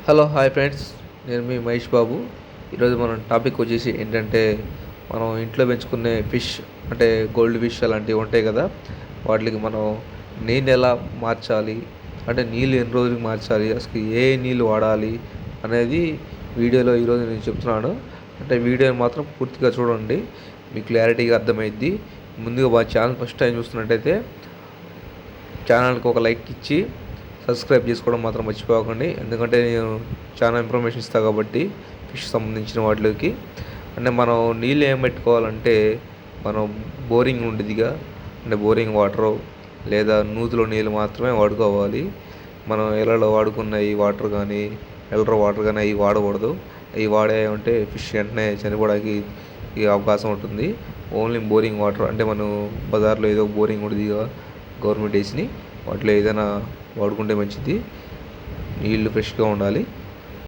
Hello hi friends, నేను మీ మహేష్ బాబు. ఈరోజు మనం టాపిక్ వచ్చేసి ఏంటంటే, మనం ఇంట్లో పెంచుకునే ఫిష్ అంటే గోల్డ్ ఫిష్ అలాంటివి ఉంటాయి కదా, వాటికి మనం నీళ్ళు ఎలా మార్చాలి, అంటే నీళ్ళు ఎన్ని రోజులకి మార్చాలి, అసలు ఏ నీళ్ళు వాడాలి అనేది వీడియోలో ఈరోజు నేను చెప్తున్నాను. అంటే వీడియోని మాత్రం పూర్తిగా చూడండి, మీకు క్లారిటీగా అర్థమైద్ది. ముందుగా మా ఛానల్ ఫస్ట్ టైం చూస్తున్నట్టయితే ఛానల్కి ఒక లైక్ ఇచ్చి సబ్స్క్రైబ్ చేసుకోవడం మాత్రం మర్చిపోకండి. ఎందుకంటే నేను చాలా ఇన్ఫర్మేషన్ ఇస్తాను కాబట్టి ఫిష్ సంబంధించిన వాటికి. అంటే మనం నీళ్ళు ఏం పెట్టుకోవాలంటే, మనం బోరింగ్ ఉండేదిగా, అంటే బోరింగ్ వాటరు లేదా నూతిలో నీళ్ళు మాత్రమే వాడుకోవాలి. మనం ఇళ్ళలో వాడుకున్న ఈ వాటర్ కానీ ఫిల్టర్ వాటర్ కానీ అవి వాడకూడదు. అవి వాడామంటే ఫిష్ వెంటనే చనిపోవడానికి ఈ అవకాశం ఉంటుంది. ఓన్లీ బోరింగ్ వాటర్, అంటే మనం బజార్లో ఏదో బోరింగ్ ఉండేదిగా గవర్నమెంట్ వేసినాయి, వాటిలో ఏదైనా వాడుకుంటే మంచిది. నీళ్ళు ఫ్రెష్గా ఉండాలి.